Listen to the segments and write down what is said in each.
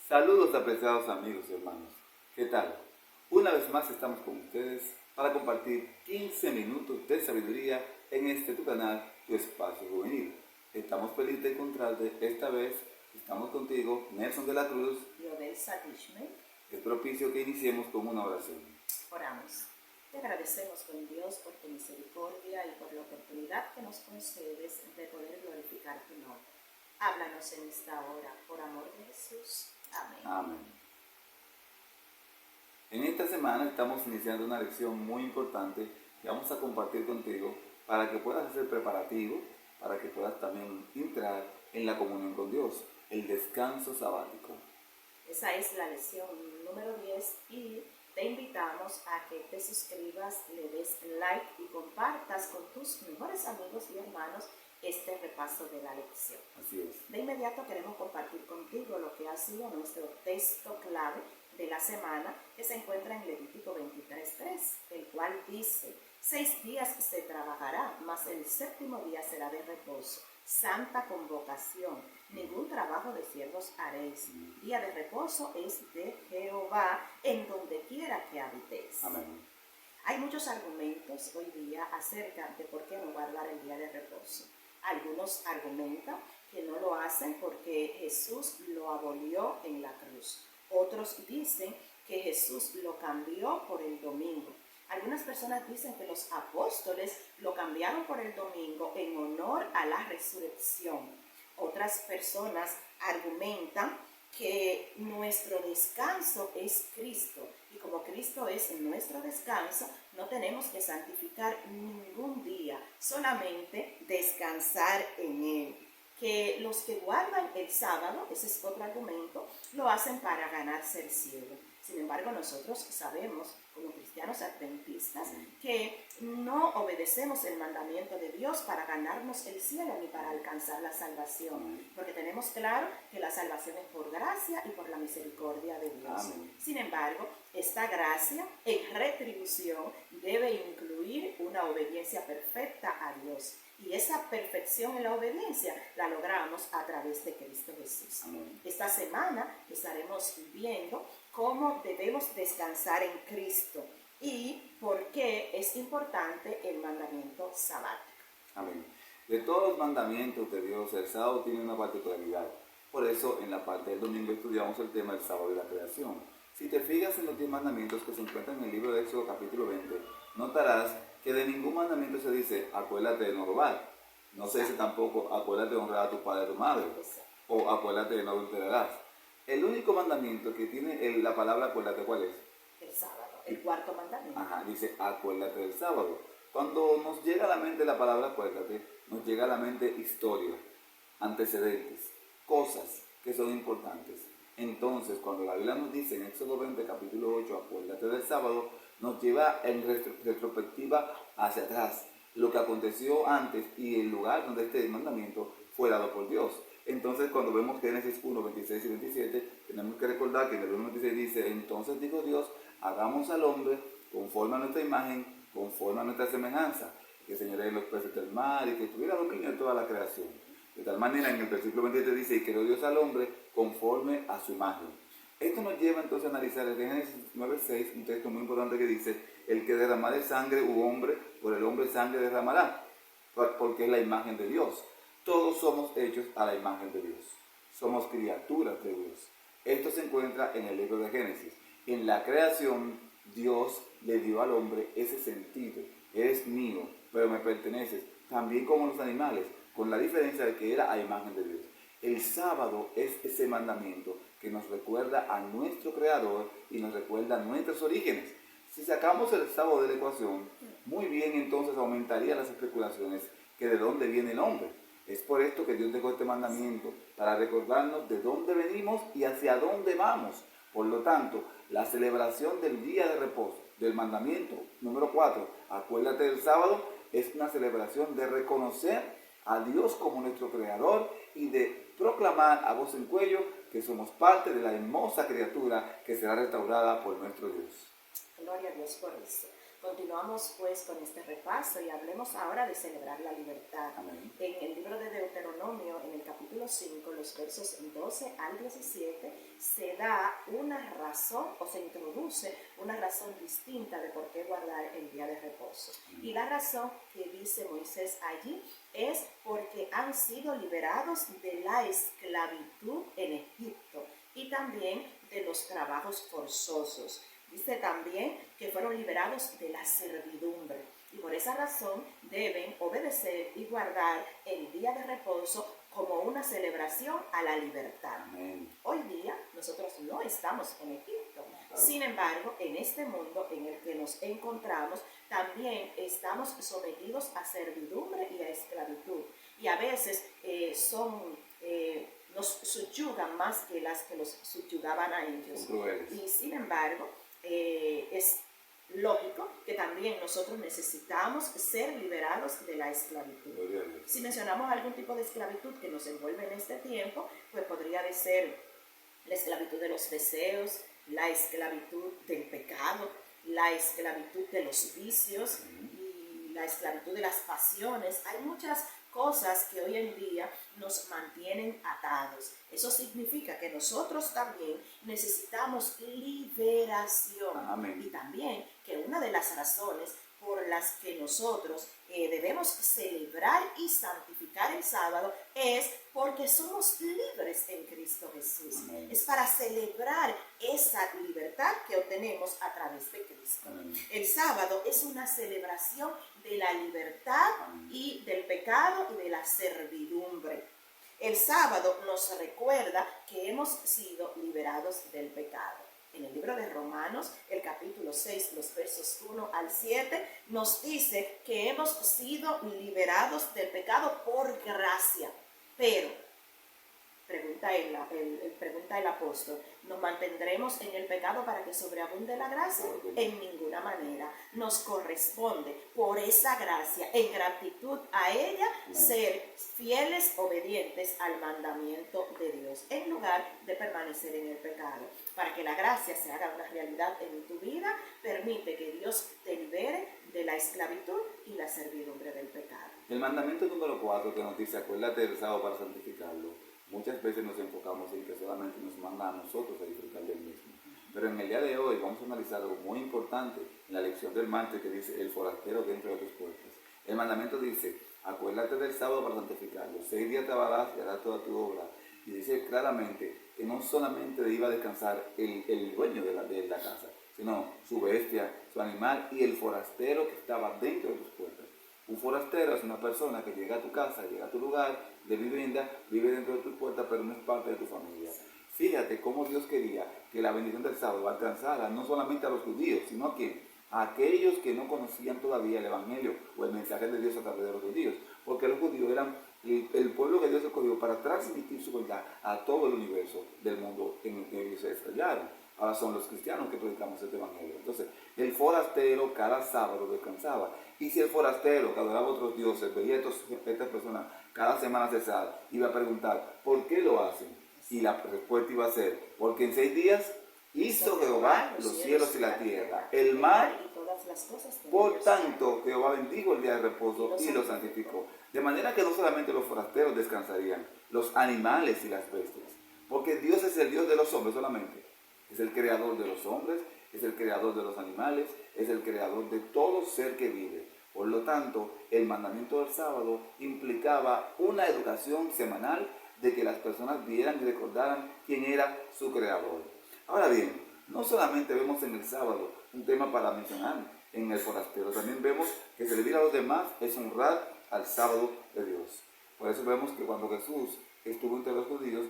Saludos apreciados amigos y hermanos. ¿Qué tal? Una vez más estamos con ustedes para compartir 15 minutos de sabiduría en este tu canal, Tu Espacio Juvenil. Estamos felices de encontrarte. Esta vez estamos contigo, Nelson de la Cruz y Odelsa Dishman. Es propicio que iniciemos con una oración. Oramos. Te agradecemos, buen Dios, por tu misericordia y por la oportunidad que nos concedes de poder glorificar tu nombre. Háblanos en esta hora, por amor de Jesús. Amén. Amén. En esta semana estamos iniciando una lección muy importante que vamos a compartir contigo para que puedas hacer preparativo, para que puedas también entrar en la comunión con Dios, el descanso sabático. Esa es la lección número 10 y te invitamos a que te suscribas, le des like y compartas con tus mejores amigos y hermanos este repaso de la lección. Así es. De inmediato queremos compartir contigo lo que ha sido nuestro texto clave de la semana, que se encuentra en Levítico 23:3, el cual dice: 6 días se trabajará, mas el séptimo día será de reposo, santa convocación, ningún trabajo de siervos haréis. Día de reposo es de Jehová, en donde quiera que habitéis. Amén. Hay muchos argumentos hoy día acerca de por qué no guardar el día de reposo. Algunos argumentan que no lo hacen porque Jesús lo abolió en la cruz. Otros dicen que Jesús lo cambió por el domingo. Algunas personas dicen que los apóstoles lo cambiaron por el domingo en honor a la resurrección. Otras personas argumentan que nuestro descanso es Cristo, y como Cristo es nuestro descanso, no tenemos que santificar ningún día, solamente descansar en Él. Que los que guardan el sábado, ese es otro argumento, lo hacen para ganarse el cielo. Sin embargo, nosotros sabemos, como cristianos adventistas, que no obedecemos el mandamiento de Dios para ganarnos el cielo ni para alcanzar la salvación, porque tenemos claro que la salvación es por gracia y por la misericordia de Dios. Amén. Sin embargo, esta gracia en retribución debe incluir una obediencia perfecta a Dios. Y esa perfección en la obediencia la logramos a través de Cristo Jesús. Amén. Esta semana estaremos viendo cómo debemos descansar en Cristo y por qué es importante el mandamiento sabático. Amén. De todos los mandamientos de Dios, el sábado tiene una particularidad. Por eso, en la parte del domingo estudiamos el tema del sábado y la creación. Si te fijas en los 10 mandamientos que se encuentran en el libro de Éxodo capítulo 20, notarás que de ningún mandamiento se dice, acuérdate de no robar. No se dice tampoco, acuérdate de honrar a tu padre y a tu madre. O acuérdate de no adulterarás. El único mandamiento que tiene la palabra acuérdate, ¿cuál es? El sábado, el cuarto mandamiento. Ajá, dice acuérdate del sábado. Cuando nos llega a la mente la palabra acuérdate, nos llega a la mente historia, antecedentes, cosas que son importantes. Entonces, cuando la Biblia nos dice en Éxodo 20, capítulo 8, acuérdate del sábado, nos lleva en retrospectiva hacia atrás, lo que aconteció antes y el lugar donde este mandamiento fue dado por Dios. Entonces, cuando vemos Génesis 1, 26 y 27, tenemos que recordar que en el 1, 26 dice, entonces dijo Dios, hagamos al hombre conforme a nuestra imagen, conforme a nuestra semejanza, que señoree los peces del mar y que tuviera dominio de toda la creación. De tal manera, en el versículo 27 dice, y creó Dios al hombre conforme a su imagen. Esto nos lleva entonces a analizar el Génesis 9:6, un texto muy importante que dice, el que derramare sangre u hombre, por el hombre sangre derramará, porque es la imagen de Dios. Todos somos hechos a la imagen de Dios. Somos criaturas de Dios. Esto se encuentra en el libro de Génesis. En la creación, Dios le dio al hombre ese sentido. Eres mío, pero me perteneces. También como los animales, con la diferencia de que era a imagen de Dios. El sábado es ese mandamiento que nos recuerda a nuestro Creador y nos recuerda nuestros orígenes. Si sacamos el sábado de la ecuación, muy bien entonces aumentarían las especulaciones que de dónde viene el hombre. Es por esto que Dios dejó este mandamiento, para recordarnos de dónde venimos y hacia dónde vamos. Por lo tanto, la celebración del día de reposo, del mandamiento número 4, acuérdate del sábado, es una celebración de reconocer a Dios como nuestro Creador y de proclamar a voz en cuello que somos parte de la hermosa criatura que será restaurada por nuestro Dios. Gloria a Dios por eso. Continuamos pues con este repaso y hablemos ahora de celebrar la libertad. Amén. En el libro de Deuteronomio, en el capítulo 5, los versos 12 al 17, se da da una razón o se introduce una razón distinta de por qué guardar el día de reposo. Y la razón que dice Moisés allí es porque han sido liberados de la esclavitud en Egipto y también de los trabajos forzosos. Dice también que fueron liberados de la servidumbre y por esa razón deben obedecer y guardar el día de reposo como una celebración a la libertad. Amén. Hoy día nosotros no estamos en Egipto. Claro. Sin embargo, en este mundo en el que nos encontramos, también estamos sometidos a servidumbre y a esclavitud. Y a veces nos subyugan más que las que los subyugaban a ellos. Y sin embargo, es lógico que también nosotros necesitamos ser liberados de la esclavitud. Si mencionamos algún tipo de esclavitud que nos envuelve en este tiempo, pues podría ser la esclavitud de los deseos, la esclavitud del pecado, la esclavitud de los vicios y la esclavitud de las pasiones. Hay muchas cosas que hoy en día nos mantienen atados. Eso significa que nosotros también necesitamos liberación. Amén. Y también que una de las razones por las que nosotros debemos celebrar y santificar el sábado es porque somos libres en Cristo Jesús. Amén. Es para celebrar esa libertad que obtenemos a través de Cristo. Amén. El sábado es una celebración de la libertad y del pecado y de la servidumbre. El sábado nos recuerda que hemos sido liberados del pecado. En el libro de Romanos, el capítulo 6, los versos 1 al 7, nos dice que hemos sido liberados del pecado por gracia. Pero, pregunta el apóstol, ¿nos mantendremos en el pecado para que sobreabunde la gracia? En ninguna manera. Nos corresponde, por esa gracia, en gratitud a ella, ser fieles, obedientes al mandamiento de Dios, en lugar de permanecer en el pecado. Para que la gracia se haga una realidad en tu vida, permite que Dios te libere de la esclavitud y la servidumbre del pecado. El mandamiento número 4 que nos dice, acuérdate del sábado para santificarlo. Muchas veces nos enfocamos en que solamente nos manda a nosotros a disfrutar del mismo. Pero en el día de hoy vamos a analizar algo muy importante en la lección del martes que dice el forastero dentro de tus puertas. El mandamiento dice, acuérdate del sábado para santificarlo. 6 días trabajarás y harás toda tu obra. Y dice claramente que no solamente iba a descansar el dueño de la casa, sino su bestia, su animal y el forastero que estaba dentro de tus puertas. Un forastero es una persona que llega a tu casa, llega a tu lugar de vivienda, vive dentro de tus puertas, pero no es parte de tu familia. Fíjate cómo Dios quería que la bendición del sábado alcanzara no solamente a los judíos, sino a ¿quién? A aquellos que no conocían todavía el evangelio o el mensaje de Dios a través de los judíos. Porque los judíos eran el pueblo que Dios escogió para transmitir su verdad a todo el universo del mundo en el que ellos se estrellaron. Ahora son los cristianos que predicamos este evangelio. Entonces, el forastero cada sábado descansaba. Y si el forastero que adoraba a otros dioses veía a estas personas cada semana cesar, iba a preguntar, ¿por qué lo hacen? Y la respuesta iba a ser, porque en 6 días hizo Jehová los cielos y la tierra, el mar, y todas las cosas que por tanto Jehová bendijo el día de reposo y lo santificó. De manera que no solamente los forasteros descansarían, los animales y las bestias. Porque Dios es el Dios de los hombres solamente. Es el creador de los hombres, es el creador de los animales, es el creador de todo ser que vive. Por lo tanto, el mandamiento del sábado implicaba una educación semanal de que las personas vieran y recordaran quién era su creador. Ahora bien, no solamente vemos en el sábado un tema para mencionar en el forastero, también vemos que servir a los demás es honrar al sábado de Dios. Por eso vemos que cuando Jesús estuvo entre los judíos,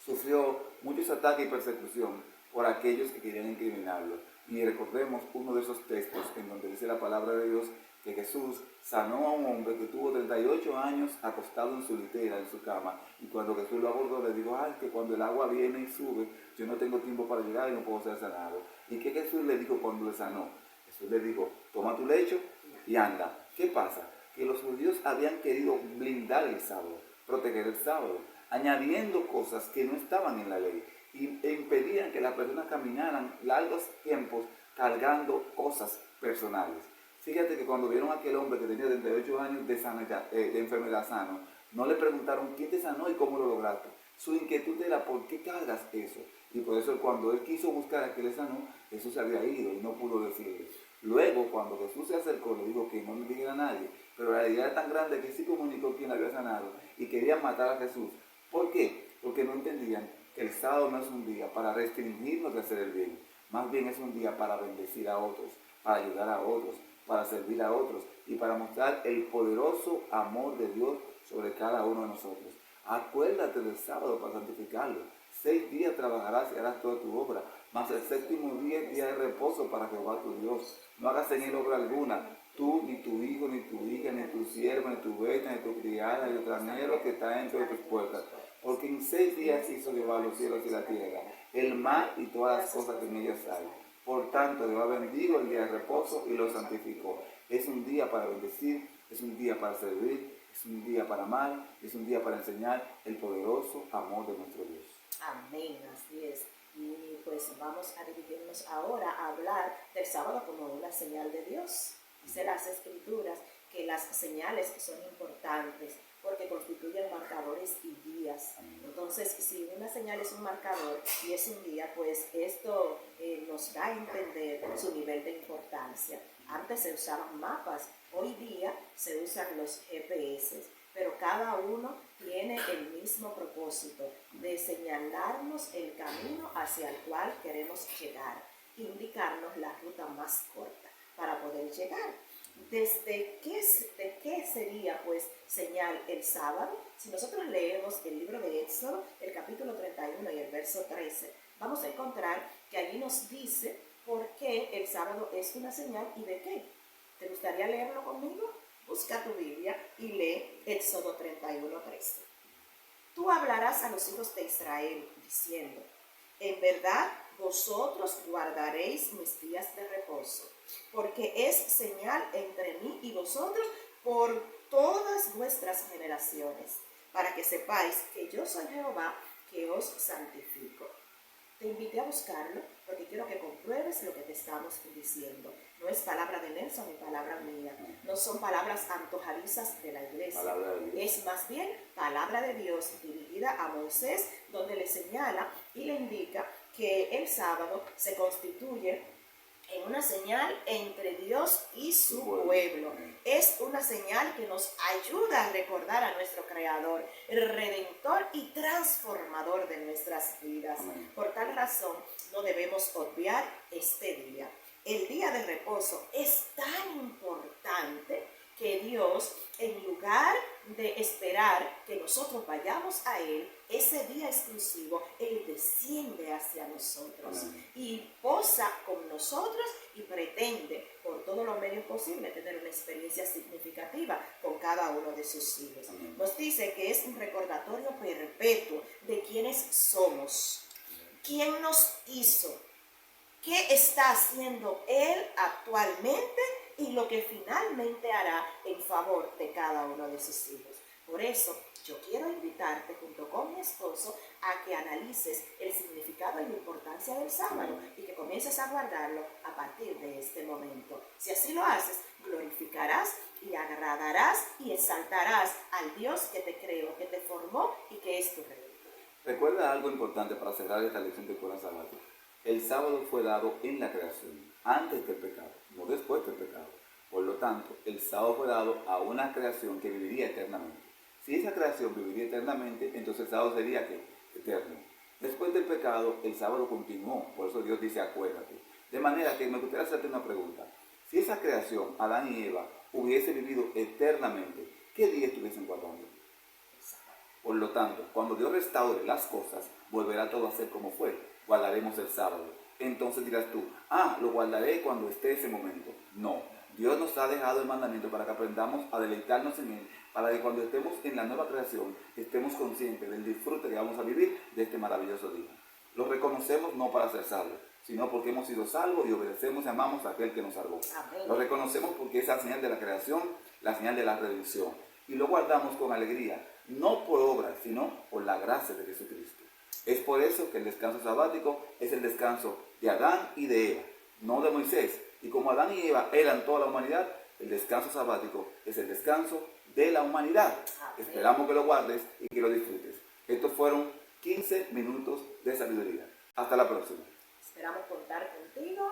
sufrió muchos ataques y persecución por aquellos que querían incriminarlo. Y recordemos uno de esos textos en donde dice la palabra de Dios que Jesús sanó a un hombre que tuvo 38 años acostado en su litera, en su cama, y cuando Jesús lo abordó le dijo, ay, que cuando el agua viene y sube, yo no tengo tiempo para llegar y no puedo ser sanado. ¿Y qué Jesús le dijo cuando le sanó? Jesús le dijo, toma tu lecho y anda. ¿Qué pasa? Que los judíos habían querido blindar el sábado, proteger el sábado, añadiendo cosas que no estaban en la ley e impedían que las personas caminaran largos tiempos cargando cosas personales. Fíjate que cuando vieron a aquel hombre que tenía 38 años de enfermedad sano, no le preguntaron quién te sanó y cómo lo lograste. Su inquietud era ¿por qué cargas eso? Y por eso cuando él quiso buscar a que le sanó, Jesús se había ido y no pudo decirle. Luego, cuando Jesús se acercó, le dijo que no le dijera a nadie, pero la idea era tan grande que sí comunicó quién le había sanado y querían matar a Jesús. ¿Por qué? Porque no entendían que el sábado no es un día para restringirnos de hacer el bien, más bien es un día para bendecir a otros, para ayudar a otros, para servir a otros y para mostrar el poderoso amor de Dios sobre cada uno de nosotros. Acuérdate del sábado para santificarlo. 6 días trabajarás y harás toda tu obra, mas el séptimo día es día de reposo para Jehová tu Dios. No hagas en él obra alguna, tú, ni tu hijo, ni tu hija, ni tu siervo, ni tu bestia, ni tu criada, ni tu extranjero que está dentro de tus puertas. Porque en 6 días hizo Jehová los cielos y la tierra, el mar y todas las cosas que en ellas hay. Por tanto, Jehová bendijo el día de reposo y lo santificó. Es un día para bendecir, es un día para servir, es un día para amar, es un día para enseñar el poderoso amor de nuestro Dios. Amén, así es. Y pues vamos a dirigirnos ahora a hablar del sábado como una señal de Dios. Dice las Escrituras que las señales son importantes porque constituyen marcadores y guías. Entonces, si una señal es un marcador y es un guía, pues esto nos da a entender su nivel de importancia. Antes se usaban mapas, hoy día se usan los GPS, pero cada uno tiene el mismo propósito de señalarnos el camino hacia el cual queremos llegar, indicarnos la ruta más corta para poder llegar. ¿De qué sería pues señal el sábado? Si nosotros leemos el libro de Éxodo, el capítulo 31 y el verso 13, vamos a encontrar que allí nos dice por qué el sábado es una señal y de qué. ¿Te gustaría leerlo conmigo? Busca tu Biblia y lee Éxodo 31, 13. Tú hablarás a los hijos de Israel diciendo, en verdad vosotros guardaréis mis días de reposo, porque es señal entre mí y vosotros por todas vuestras generaciones, para que sepáis que yo soy Jehová, que os santifico. Te invité a buscarlo porque quiero que compruebes lo que te estamos diciendo. No es palabra de Nelson ni palabra mía. No son palabras antojadizas de la iglesia. Es más bien palabra de Dios dirigida a Moisés, donde le señala y le indica que el sábado se constituye en una señal entre Dios y su pueblo. Es una señal que nos ayuda a recordar a nuestro Creador, el Redentor y transformador de nuestras vidas. Por tal razón, no debemos obviar este día. El día de reposo es tan importante que Dios, en lugar de esperar que nosotros vayamos a Él, ese día exclusivo, Él desciende hacia nosotros y posa con nosotros y pretende, por todos los medios posibles, tener una experiencia significativa con cada uno de sus hijos. Nos dice que es un recordatorio perpetuo de quiénes somos, quién nos hizo, qué está haciendo Él actualmente y lo que finalmente hará en favor de cada uno de sus hijos. Por eso, yo quiero invitarte junto con mi esposo a que analices el significado y la importancia del sábado y que comiences a guardarlo a partir de este momento. Si así lo haces, glorificarás y agradarás y exaltarás al Dios que te creó, que te formó y que es tu Rey. Recuerda algo importante para cerrar esta lección de escuela sabática. El sábado fue dado en la creación, antes del pecado, no después del pecado. Por lo tanto, el sábado fue dado a una creación que viviría eternamente. Si esa creación viviría eternamente, entonces el sábado sería ¿qué? Eterno. Después del pecado, el sábado continuó, por eso Dios dice acuérdate. De manera que me gustaría hacerte una pregunta. Si esa creación, Adán y Eva, hubiese vivido eternamente, ¿qué día estuviesen guardando? Por lo tanto, cuando Dios restaure las cosas, volverá todo a ser como fue. Guardaremos el sábado. Entonces dirás tú, lo guardaré cuando esté ese momento. No, Dios nos ha dejado el mandamiento para que aprendamos a deleitarnos en Él, para que cuando estemos en la nueva creación, estemos conscientes del disfrute que vamos a vivir de este maravilloso día. Lo reconocemos no para ser salvos, sino porque hemos sido salvos y obedecemos y amamos a aquel que nos salvó. Amén. Lo reconocemos porque es la señal de la creación, la señal de la redención. Y lo guardamos con alegría, no por obras, sino por la gracia de Jesucristo. Es por eso que el descanso sabático es el descanso de Adán y de Eva, no de Moisés. Y como Adán y Eva eran toda la humanidad, el descanso sabático es el descanso de la humanidad. Esperamos que lo guardes y que lo disfrutes. Estos fueron 15 minutos de sabiduría. Hasta la próxima. Esperamos contar contigo